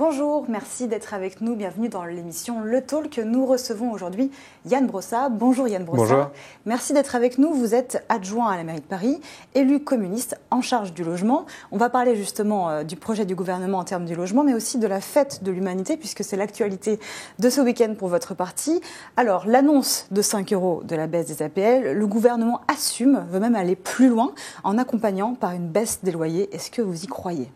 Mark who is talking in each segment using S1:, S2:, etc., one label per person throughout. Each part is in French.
S1: Bonjour, merci d'être avec nous. Bienvenue dans l'émission Le Talk. Nous recevons aujourd'hui Yann Brossat. Bonjour Yann Brossat.
S2: Bonjour.
S1: Merci d'être avec nous. Vous êtes adjoint à la mairie de Paris, élu communiste en charge du logement. On va parler justement du projet du gouvernement en termes du logement, mais aussi de la fête de l'humanité, puisque c'est l'actualité de ce week-end pour votre parti. Alors, l'annonce de 5 € de la baisse des APL, le gouvernement assume, veut même aller plus loin en accompagnant par une baisse des loyers. Est-ce que vous y croyez ?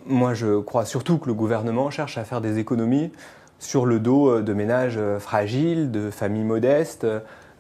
S2: Moi, je crois surtout que le gouvernement cherche à faire des économies sur le dos de ménages fragiles, de familles modestes,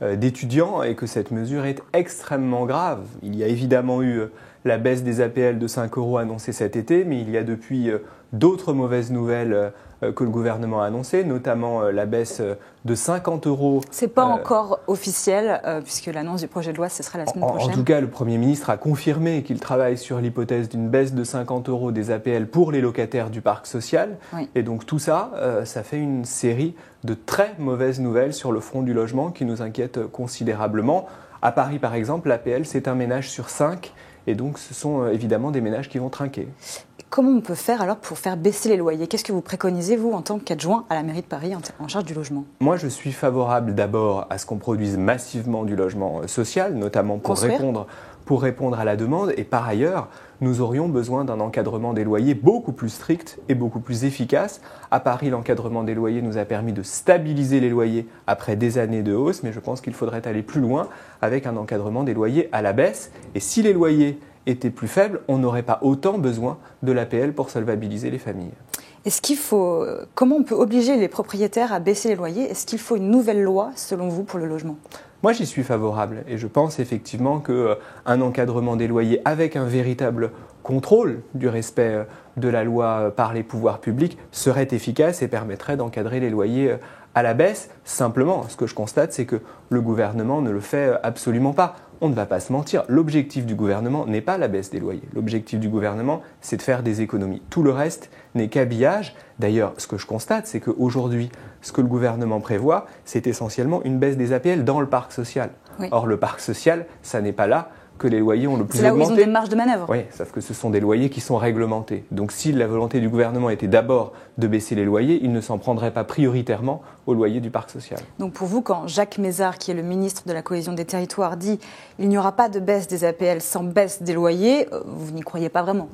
S2: d'étudiants, et que cette mesure est extrêmement grave. Il y a évidemment eu la baisse des APL de 5 € annoncée cet été, mais il y a depuis d'autres mauvaises nouvelles que le gouvernement a annoncées, notamment la baisse de 50 €.
S1: Ce n'est pas encore officiel, puisque l'annonce du projet de loi, ce sera la semaine prochaine.
S2: En tout cas, le Premier ministre a confirmé qu'il travaille sur l'hypothèse d'une baisse de 50 € des APL pour les locataires du parc social.
S1: Oui.
S2: Et donc tout ça, ça fait une série de très mauvaises nouvelles sur le front du logement qui nous inquiètent considérablement. À Paris, par exemple, l'APL, c'est un ménage sur 5. Et donc, ce sont évidemment des ménages qui vont trinquer.
S1: Comment on peut faire alors pour faire baisser les loyers ? Qu'est-ce que vous préconisez, vous, en tant qu'adjoint à la mairie de Paris en charge du logement ?
S2: Moi, je suis favorable d'abord à ce qu'on produise massivement du logement social, notamment pour répondre à la demande. Et par ailleurs, nous aurions besoin d'un encadrement des loyers beaucoup plus strict et beaucoup plus efficace. À Paris, l'encadrement des loyers nous a permis de stabiliser les loyers après des années de hausse, mais je pense qu'il faudrait aller plus loin avec un encadrement des loyers à la baisse. Et si les loyers étaient plus faibles, on n'aurait pas autant besoin de l'APL pour solvabiliser les familles.
S1: Comment on peut obliger les propriétaires à baisser les loyers ? Est-ce qu'il faut une nouvelle loi, selon vous, pour le logement ?
S2: Moi, j'y suis favorable et je pense effectivement qu'un encadrement des loyers avec un véritable contrôle du respect de la loi par les pouvoirs publics serait efficace et permettrait d'encadrer les loyers à la baisse. Simplement, ce que je constate, c'est que le gouvernement ne le fait absolument pas. On ne va pas se mentir, l'objectif du gouvernement n'est pas la baisse des loyers. L'objectif du gouvernement, c'est de faire des économies. Tout le reste n'est qu'habillage. D'ailleurs, ce que je constate, c'est qu'aujourd'hui, ce que le gouvernement prévoit, c'est essentiellement une baisse des APL dans le parc social. Oui. Or, le parc social, ça n'est pas là que les loyers ont le plus augmenté.
S1: C'est là où ils ont des marges de manœuvre.
S2: Oui, sauf que ce sont des loyers qui sont réglementés. Donc si la volonté du gouvernement était d'abord de baisser les loyers, il ne s'en prendrait pas prioritairement aux loyers du parc social.
S1: Donc pour vous, quand Jacques Mézard, qui est le ministre de la Cohésion des Territoires, dit « il n'y aura pas de baisse des APL sans baisse des loyers », vous n'y croyez pas vraiment ?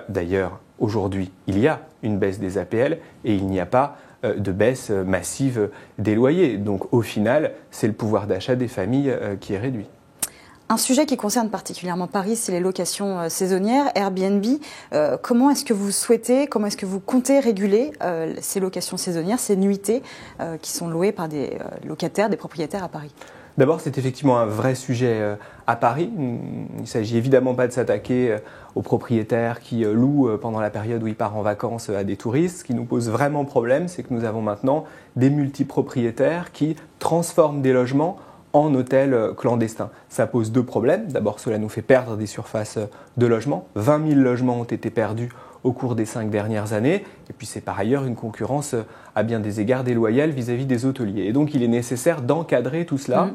S2: D'ailleurs, aujourd'hui, il y a une baisse des APL et il n'y a pas de baisse massive des loyers. Donc au final, c'est le pouvoir d'achat des familles qui est réduit.
S1: Un sujet qui concerne particulièrement Paris, c'est les locations saisonnières, Airbnb. Comment est-ce que vous comptez réguler ces locations saisonnières, ces nuitées qui sont louées par des locataires, des propriétaires à Paris ?
S2: D'abord, c'est effectivement un vrai sujet à Paris. Il ne s'agit évidemment pas de s'attaquer aux propriétaires qui louent pendant la période où ils partent en vacances à des touristes. Ce qui nous pose vraiment problème, c'est que nous avons maintenant des multipropriétaires qui transforment des logements en hôtels clandestins. Ça pose deux problèmes. D'abord, cela nous fait perdre des surfaces de logement. 20 000 logements ont été perdus au cours des 5 dernières années. Et puis, c'est par ailleurs une concurrence à bien des égards déloyale vis-à-vis des hôteliers. Et donc, il est nécessaire d'encadrer tout cela.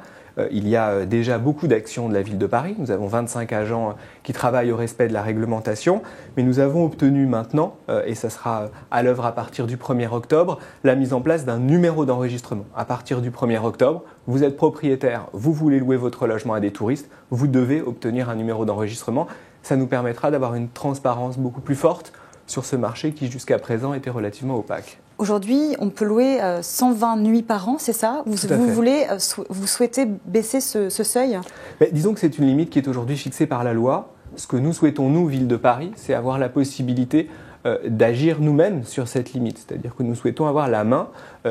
S2: Il y a déjà beaucoup d'actions de la ville de Paris. Nous avons 25 agents qui travaillent au respect de la réglementation. Mais nous avons obtenu maintenant, et ça sera à l'œuvre à partir du 1er octobre, la mise en place d'un numéro d'enregistrement. À partir du 1er octobre, vous êtes propriétaire, vous voulez louer votre logement à des touristes, vous devez obtenir un numéro d'enregistrement. Ça nous permettra d'avoir une transparence beaucoup plus forte sur ce marché qui jusqu'à présent était relativement opaque.
S1: Aujourd'hui, on peut louer 120 nuits par an, c'est ça ? Vous souhaitez baisser ce seuil ?
S2: Disons que c'est une limite qui est aujourd'hui fixée par la loi. Ce que nous souhaitons, nous, Ville de Paris, c'est avoir la possibilité d'agir nous-mêmes sur cette limite. C'est-à-dire que nous souhaitons avoir la main.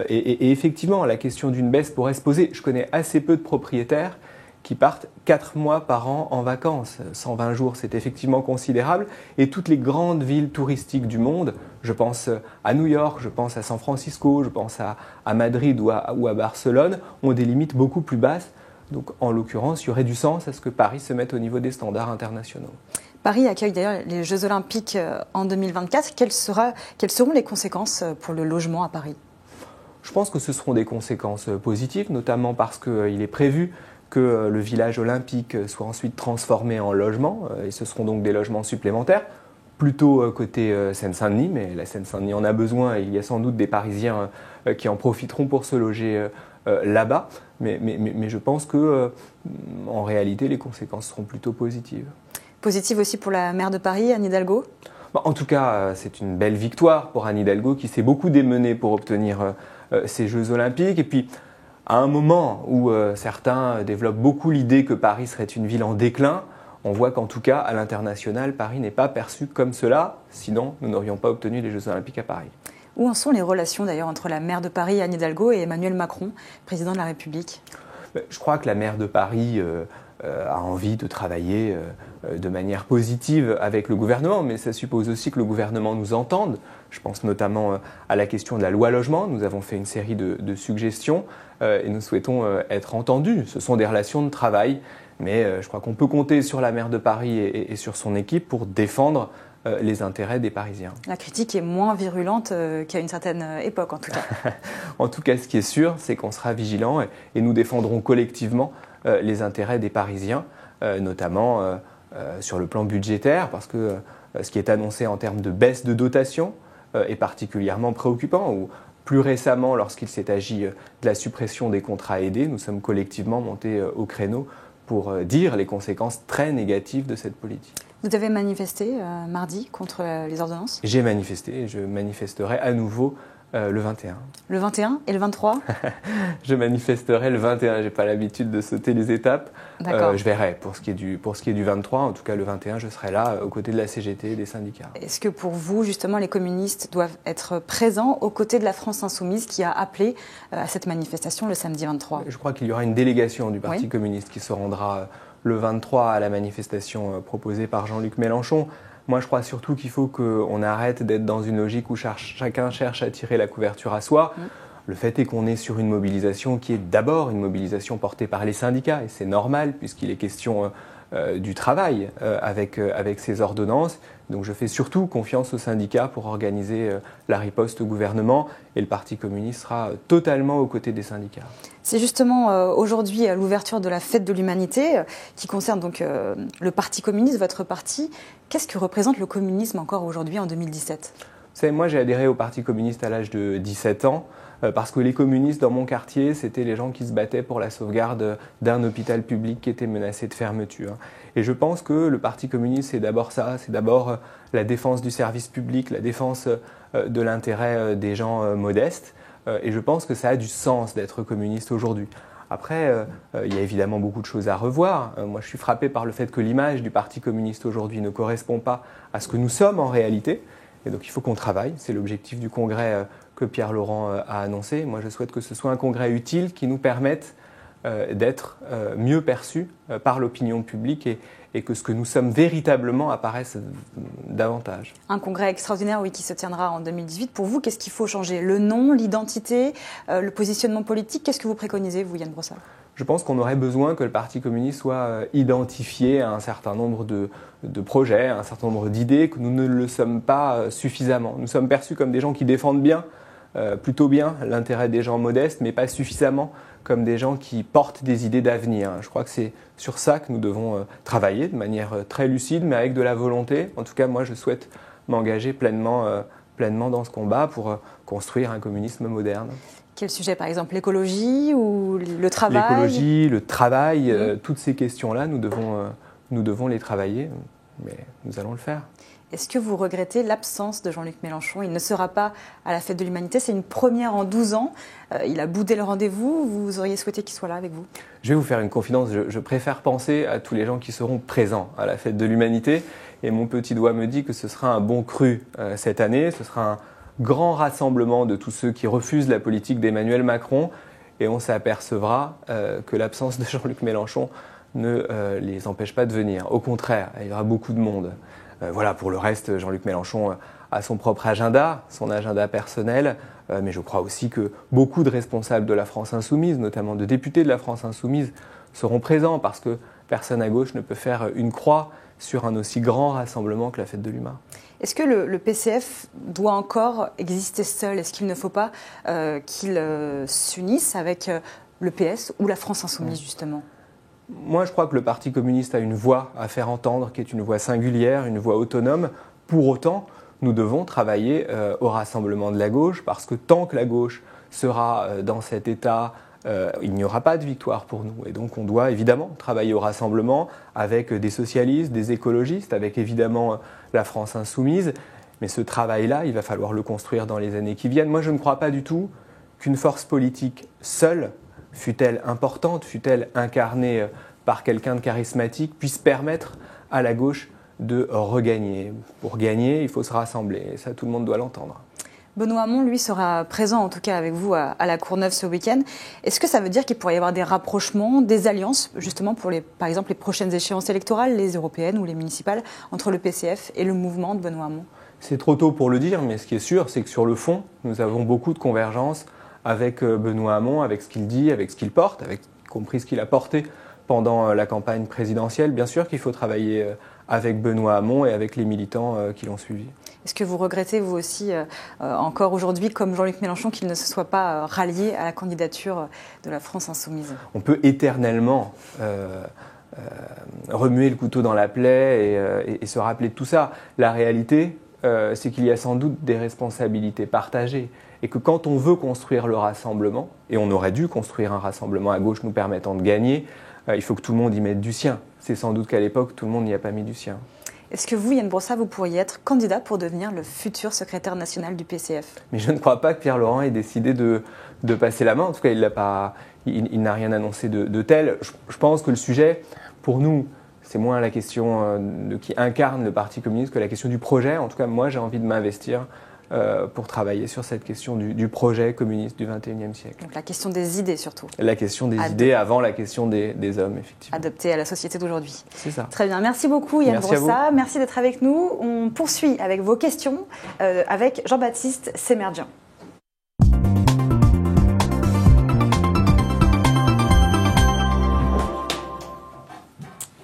S2: Et effectivement, la question d'une baisse pourrait se poser. Je connais assez peu de propriétaires qui partent 4 mois par an en vacances. 120 jours, c'est effectivement considérable. Et toutes les grandes villes touristiques du monde, je pense à New York, je pense à San Francisco, je pense à Madrid ou à Barcelone, ont des limites beaucoup plus basses. Donc en l'occurrence, il y aurait du sens à ce que Paris se mette au niveau des standards internationaux.
S1: Paris accueille d'ailleurs les Jeux Olympiques en 2024. Quelles seront les conséquences pour le logement à Paris ?
S2: Je pense que ce seront des conséquences positives, notamment parce qu'il est prévu que le village olympique soit ensuite transformé en logement, et ce seront donc des logements supplémentaires. plutôt côté Seine-Saint-Denis, mais la Seine-Saint-Denis en a besoin et il y a sans doute des Parisiens qui en profiteront pour se loger là-bas. Mais je pense que en réalité, les conséquences seront plutôt positives.
S1: Positive aussi pour la maire de Paris, Anne Hidalgo?
S2: En tout cas, c'est une belle victoire pour Anne Hidalgo qui s'est beaucoup démenée pour obtenir ces Jeux Olympiques. Et puis, à un moment où certains développent beaucoup l'idée que Paris serait une ville en déclin, on voit qu'en tout cas, à l'international, Paris n'est pas perçu comme cela. Sinon, nous n'aurions pas obtenu les Jeux Olympiques à Paris.
S1: Où en sont les relations d'ailleurs entre la maire de Paris, Anne Hidalgo, et Emmanuel Macron, président de la République?
S2: Je crois que la maire de Paris a envie de travailler de manière positive avec le gouvernement, mais ça suppose aussi que le gouvernement nous entende. Je pense notamment à la question de la loi logement. Nous avons fait une série de suggestions et nous souhaitons être entendus. Ce sont des relations de travail, mais je crois qu'on peut compter sur la maire de Paris et sur son équipe pour défendre les intérêts des Parisiens.
S1: La critique est moins virulente qu'à une certaine époque, en tout cas.
S2: En tout cas, ce qui est sûr, c'est qu'on sera vigilant et nous défendrons collectivement les intérêts des Parisiens, notamment sur le plan budgétaire, parce que ce qui est annoncé en termes de baisse de dotation est particulièrement préoccupant. Ou plus récemment, lorsqu'il s'est agi de la suppression des contrats aidés, nous sommes collectivement montés au créneau pour dire les conséquences très négatives de cette politique.
S1: Vous avez manifesté mardi contre les ordonnances?
S2: J'ai manifesté et je manifesterai à nouveau le 21.
S1: Le 21 et le 23?
S2: Je manifesterai le 21. Je n'ai pas l'habitude de sauter les étapes. Je verrai pour ce qui est du 23. En tout cas, le 21, je serai là aux côtés de la CGT et des syndicats.
S1: Est-ce que pour vous, justement, les communistes doivent être présents aux côtés de la France Insoumise qui a appelé à cette manifestation le samedi 23?
S2: Je crois qu'il y aura une délégation du Parti communiste qui se rendra le 23 à la manifestation proposée par Jean-Luc Mélenchon. Moi, je crois surtout qu'il faut qu'on arrête d'être dans une logique où chacun cherche à tirer la couverture à soi. Le fait est qu'on est sur une mobilisation qui est d'abord une mobilisation portée par les syndicats, et c'est normal puisqu'il est question du travail avec ces ordonnances. Donc je fais surtout confiance aux syndicats pour organiser la riposte au gouvernement, et le Parti communiste sera totalement aux côtés des syndicats.
S1: C'est justement aujourd'hui l'ouverture de la Fête de l'Humanité qui concerne donc le Parti communiste, votre parti. Qu'est-ce que représente le communisme encore aujourd'hui en 2017?
S2: Vous savez, moi j'ai adhéré au Parti communiste à l'âge de 17 ans. Parce que les communistes dans mon quartier, c'était les gens qui se battaient pour la sauvegarde d'un hôpital public qui était menacé de fermeture. Et je pense que le Parti communiste, c'est d'abord ça, c'est d'abord la défense du service public, la défense de l'intérêt des gens modestes. Et je pense que ça a du sens d'être communiste aujourd'hui. Après, il y a évidemment beaucoup de choses à revoir. Moi, je suis frappé par le fait que l'image du Parti communiste aujourd'hui ne correspond pas à ce que nous sommes en réalité. Et donc il faut qu'on travaille, c'est l'objectif du congrès que Pierre Laurent a annoncé. Moi je souhaite que ce soit un congrès utile qui nous permette d'être mieux perçus par l'opinion publique et que ce que nous sommes véritablement apparaisse davantage.
S1: Un congrès extraordinaire, oui, qui se tiendra en 2018. Pour vous, qu'est-ce qu'il faut changer? Le nom, l'identité, le positionnement politique? Qu'est-ce que vous préconisez, vous, Yann Brossard?
S2: Je pense qu'on aurait besoin que le Parti communiste soit identifié à un certain nombre de projets, à un certain nombre d'idées, que nous ne le sommes pas suffisamment. Nous sommes perçus comme des gens qui défendent bien, plutôt bien, l'intérêt des gens modestes, mais pas suffisamment comme des gens qui portent des idées d'avenir. Je crois que c'est sur ça que nous devons travailler de manière très lucide, mais avec de la volonté. En tout cas, moi, je souhaite m'engager pleinement dans ce combat pour construire un communisme moderne.
S1: Quel sujet, par exemple, l'écologie ou le travail?
S2: L'écologie, le travail, toutes ces questions-là, nous devons les travailler, mais nous allons le faire.
S1: Est-ce que vous regrettez l'absence de Jean-Luc Mélenchon? Il ne sera pas à la Fête de l'Humanité, c'est une première en 12 ans. Il a boudé le rendez-vous, vous auriez souhaité qu'il soit là avec vous? Je
S2: vais vous faire une confidence, je préfère penser à tous les gens qui seront présents à la Fête de l'Humanité. Et mon petit doigt me dit que ce sera un bon cru cette année, ce sera un grand rassemblement de tous ceux qui refusent la politique d'Emmanuel Macron. Et on s'apercevra que l'absence de Jean-Luc Mélenchon ne les empêche pas de venir. Au contraire, il y aura beaucoup de monde. Voilà, pour le reste, Jean-Luc Mélenchon a son propre agenda, son agenda personnel, mais je crois aussi que beaucoup de responsables de la France Insoumise, notamment de députés de la France Insoumise, seront présents parce que personne à gauche ne peut faire une croix sur un aussi grand rassemblement que la Fête de l'Humain.
S1: Est-ce que le PCF doit encore exister seul? Est-ce qu'il ne faut pas qu'il s'unisse avec le PS ou la France Insoumise, justement?
S2: Moi, je crois que le Parti communiste a une voix à faire entendre, qui est une voix singulière, une voix autonome. Pour autant, nous devons travailler au rassemblement de la gauche, parce que tant que la gauche sera dans cet état, il n'y aura pas de victoire pour nous. Et donc on doit évidemment travailler au rassemblement avec des socialistes, des écologistes, avec évidemment la France insoumise. Mais ce travail-là, il va falloir le construire dans les années qui viennent. Moi, je ne crois pas du tout qu'une force politique seule, fût-elle importante, fût-elle incarnée par quelqu'un de charismatique, puisse permettre à la gauche de regagner. Pour gagner, il faut se rassembler. Et ça, tout le monde doit l'entendre.
S1: Benoît Hamon, lui, sera présent, en tout cas avec vous, à la Courneuve ce week-end. Est-ce que ça veut dire qu'il pourrait y avoir des rapprochements, des alliances, justement pour, par exemple, les prochaines échéances électorales, les européennes ou les municipales, entre le PCF et le mouvement de Benoît Hamon?
S2: C'est trop tôt pour le dire, mais ce qui est sûr, c'est que sur le fond, nous avons beaucoup de convergences avec Benoît Hamon, avec ce qu'il dit, avec ce qu'il porte, avec y compris ce qu'il a porté pendant la campagne présidentielle. Bien sûr qu'il faut travailler avec Benoît Hamon et avec les militants qui l'ont suivi.
S1: Est-ce que vous regrettez, vous aussi, encore aujourd'hui, comme Jean-Luc Mélenchon, qu'il ne se soit pas rallié à la candidature de la France insoumise?
S2: On peut éternellement remuer le couteau dans la plaie et se rappeler de tout ça. La réalité, c'est qu'il y a sans doute des responsabilités partagées. Et que quand on veut construire le rassemblement, et on aurait dû construire un rassemblement à gauche nous permettant de gagner, il faut que tout le monde y mette du sien. C'est sans doute qu'à l'époque, tout le monde n'y a pas mis du sien.
S1: Est-ce que vous, Yann Brossat, vous pourriez être candidat pour devenir le futur secrétaire national du PCF?
S2: Mais je ne crois pas que Pierre Laurent ait décidé de passer la main. En tout cas, il n'a rien annoncé de tel. Je pense que le sujet, pour nous, c'est moins la question de qui incarne le Parti communiste que la question du projet. En tout cas, moi, j'ai envie de m'investir pour travailler sur cette question du projet communiste du XXIe siècle.
S1: Donc la question des idées surtout.
S2: La question des idées avant la question des hommes, effectivement.
S1: Adaptée à la société d'aujourd'hui.
S2: C'est ça.
S1: Très bien. Merci beaucoup Yann Brossat. Merci d'être avec nous. On poursuit avec vos questions avec Jean-Baptiste Sémerdjian.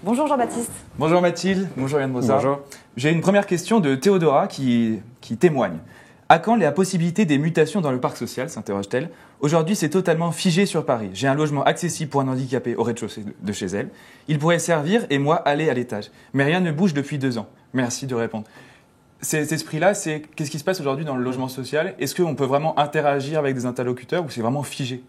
S1: Bonjour Jean-Baptiste.
S3: Bonjour Mathilde, bonjour Yann Brossat.
S2: Bonjour.
S3: J'ai une première question de Théodora qui témoigne. À quand la possibilité des mutations dans le parc social, s'interroge-t-elle. Aujourd'hui, c'est totalement figé sur Paris. J'ai un logement accessible pour un handicapé au rez-de-chaussée de chez elle. Il pourrait servir et moi aller à l'étage. Mais rien ne bouge depuis 2 ans. Merci de répondre. Cet esprit-là, c'est qu'est-ce qui se passe aujourd'hui dans le logement social? Est-ce qu'on peut vraiment interagir avec des interlocuteurs ou c'est vraiment figé?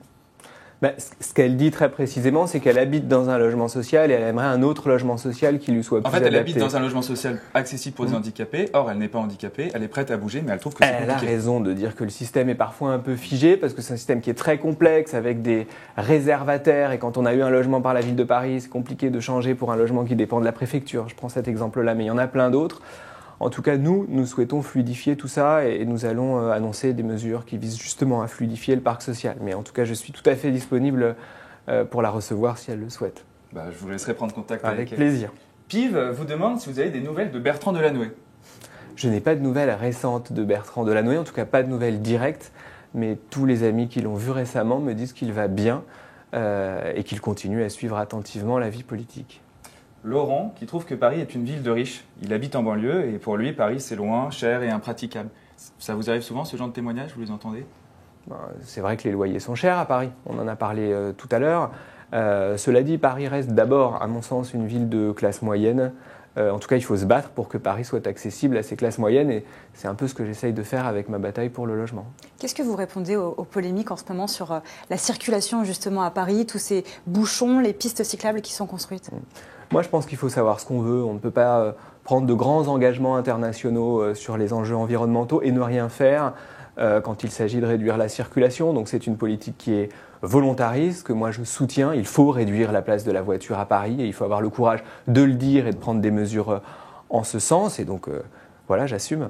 S2: Ce qu'elle dit très précisément, c'est qu'elle habite dans un logement social et elle aimerait un autre logement social qui lui soit plus adapté.
S3: En fait, elle habite dans un logement social accessible pour des handicapés. Or, elle n'est pas handicapée, elle est prête à bouger, mais elle trouve que c'est compliqué.
S2: Elle a raison de dire que le système est parfois un peu figé parce que c'est un système qui est très complexe avec des réservataires. Et quand on a eu un logement par la ville de Paris, c'est compliqué de changer pour un logement qui dépend de la préfecture. Je prends cet exemple-là, mais il y en a plein d'autres. En tout cas, nous souhaitons fluidifier tout ça et nous allons annoncer des mesures qui visent justement à fluidifier le parc social. Mais en tout cas, je suis tout à fait disponible pour la recevoir si elle le souhaite.
S3: Je vous laisserai prendre contact avec elle.
S2: Avec plaisir.
S3: Pive vous demande si vous avez des nouvelles de Bertrand Delanoë.
S2: Je n'ai pas de nouvelles récentes de Bertrand Delanoë, en tout cas pas de nouvelles directes, mais tous les amis qui l'ont vu récemment me disent qu'il va bien et qu'il continue à suivre attentivement la vie politique.
S3: Laurent, qui trouve que Paris est une ville de riches. Il habite en banlieue et pour lui, Paris, c'est loin, cher et impraticable. Ça vous arrive souvent, ce genre de témoignages? Vous les entendez?
S2: C'est vrai que les loyers sont chers à Paris. On en a parlé tout à l'heure. Cela dit, Paris reste d'abord, à mon sens, une ville de classe moyenne. En tout cas, il faut se battre pour que Paris soit accessible à ces classes moyennes et c'est un peu ce que j'essaye de faire avec ma bataille pour le logement.
S1: Qu'est-ce que vous répondez aux polémiques en ce moment sur la circulation justement à Paris, tous ces bouchons, les pistes cyclables qui sont construites?
S2: Moi, je pense qu'il faut savoir ce qu'on veut. On ne peut pas prendre de grands engagements internationaux sur les enjeux environnementaux et ne rien faire quand il s'agit de réduire la circulation. Donc c'est une politique qui est volontariste, que moi je soutiens. Il faut réduire la place de la voiture à Paris et il faut avoir le courage de le dire et de prendre des mesures en ce sens. Et donc voilà, j'assume.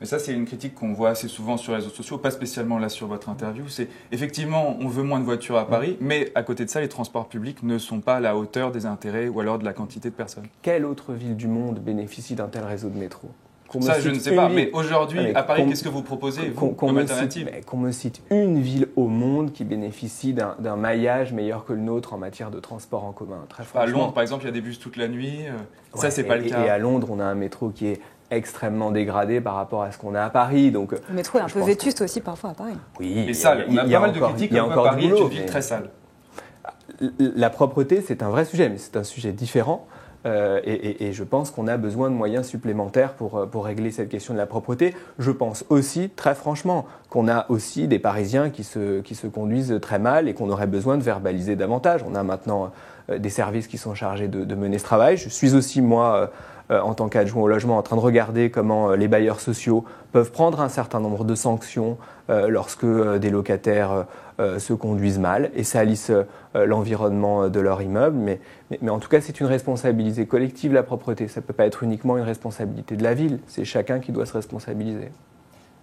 S3: Mais ça, c'est une critique qu'on voit assez souvent sur les réseaux sociaux, pas spécialement là sur votre interview. C'est effectivement, on veut moins de voitures à Paris, mais à côté de ça, les transports publics ne sont pas à la hauteur des intérêts ou alors de la quantité de personnes.
S2: Quelle autre ville du monde bénéficie d'un tel réseau de métro?
S3: Ça, je ne sais pas, mais aujourd'hui, à Paris, qu'est-ce que vous proposez, vous, comme alternative?
S2: Qu'on me cite une ville au monde qui bénéficie d'un maillage meilleur que le nôtre en matière de transport en commun. Très franchement.
S3: À Londres, par exemple, il y a des bus toute la nuit. Ça, c'est pas le cas.
S2: Et à Londres, on a un métro qui est extrêmement dégradé par rapport à ce qu'on a à Paris. Donc,
S1: le métro est un peu vétuste aussi parfois à Paris.
S3: Oui, et sale. On a pas mal de critiques comme quoi Paris est une ville très sale.
S2: La propreté, c'est un vrai sujet, mais c'est un sujet différent. Et je pense qu'on a besoin de moyens supplémentaires pour régler cette question de la propreté. Je pense aussi, très franchement, qu'on a aussi des Parisiens qui se conduisent très mal et qu'on aurait besoin de verbaliser davantage. On a maintenant des services qui sont chargés de mener ce travail. Je suis aussi, moi, en tant qu'adjoint au logement, en train de regarder comment les bailleurs sociaux peuvent prendre un certain nombre de sanctions lorsque des locataires se conduisent mal et salissent l'environnement de leur immeuble. Mais en tout cas, c'est une responsabilité collective, la propreté. Ça ne peut pas être uniquement une responsabilité de la ville. C'est chacun qui doit se responsabiliser.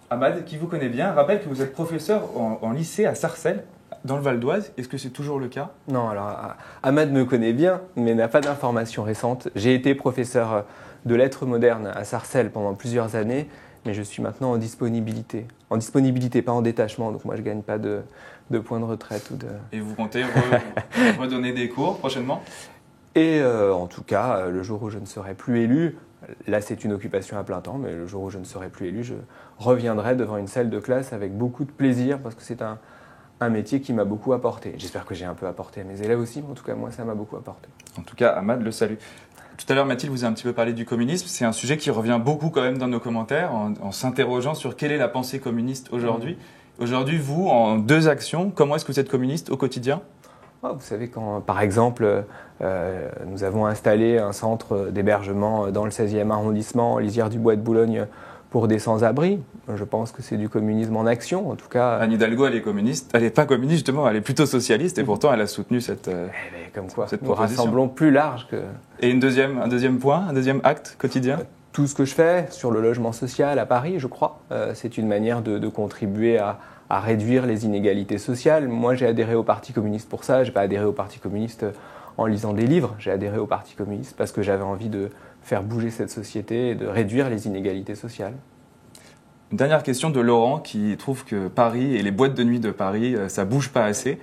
S3: Ahmad, qui vous connaît bien, rappelle que vous êtes professeur en lycée à Sarcelles, dans le Val d'Oise. Est-ce que c'est toujours le cas?
S2: Non, alors Ahmad me connaît bien, mais n'a pas d'informations récentes. J'ai été professeur de lettres modernes à Sarcelles pendant plusieurs années, mais je suis maintenant en disponibilité. En disponibilité, pas en détachement, donc moi je ne gagne pas de points de retraite.
S3: Et vous comptez redonner des cours prochainement?
S2: Et en tout cas, le jour où je ne serai plus élu, là c'est une occupation à plein temps, mais le jour où je ne serai plus élu, je reviendrai devant une salle de classe avec beaucoup de plaisir, parce que c'est un métier qui m'a beaucoup apporté. J'espère que j'ai un peu apporté à mes élèves aussi, mais en tout cas, moi, ça m'a beaucoup apporté.
S3: En tout cas, Ahmad le salue. Tout à l'heure, Mathilde vous a un petit peu parlé du communisme. C'est un sujet qui revient beaucoup quand même dans nos commentaires, en s'interrogeant sur quelle est la pensée communiste aujourd'hui. Aujourd'hui, vous, en 2 actions, comment est-ce que vous êtes communiste au quotidien?
S2: Vous savez, quand, par exemple, nous avons installé un centre d'hébergement dans le 16e arrondissement, en lisière du Bois de Boulogne, pour des sans-abri. Je pense que c'est du communisme en action, en tout cas.
S3: Anne Hidalgo, elle est communiste. Elle n'est pas communiste, justement, elle est plutôt socialiste, et pourtant elle a soutenu cette
S2: comme quoi,
S3: cette
S2: nous rassemblons plus large que...
S3: Et un deuxième point, un deuxième acte quotidien?
S2: Tout ce que je fais sur le logement social à Paris, je crois, c'est une manière de contribuer à réduire les inégalités sociales. Moi, j'ai adhéré au Parti communiste pour ça. Je n'ai pas adhéré au Parti communiste en lisant des livres. J'ai adhéré au Parti communiste parce que j'avais envie de faire bouger cette société et de réduire les inégalités sociales.
S3: Une dernière question de Laurent qui trouve que Paris et les boîtes de nuit de Paris, ça bouge pas assez.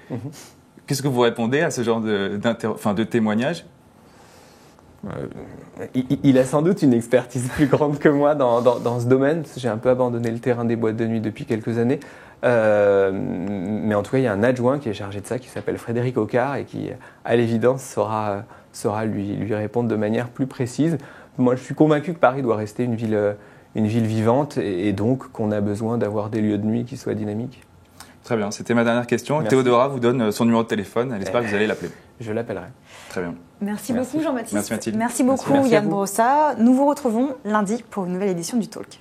S3: Qu'est-ce que vous répondez à ce genre de témoignage?
S2: Il a sans doute une expertise plus grande que moi dans ce domaine. J'ai un peu abandonné le terrain des boîtes de nuit depuis quelques années. Mais en tout cas, il y a un adjoint qui est chargé de ça, qui s'appelle Frédéric Ocard et qui, à l'évidence, saura lui répondre de manière plus précise. Moi, je suis convaincu que Paris doit rester une ville vivante et donc qu'on a besoin d'avoir des lieux de nuit qui soient dynamiques.
S3: Très bien, c'était ma dernière question.
S2: Merci.
S3: Théodora vous donne son numéro de téléphone. Elle espère que vous allez l'appeler.
S2: Je l'appellerai.
S3: Très bien.
S1: Merci beaucoup Jean-Baptiste.
S3: Merci Mathilde.
S1: Merci beaucoup
S2: Merci
S1: Yann Brossa. Nous vous retrouvons lundi pour une nouvelle édition du Talk.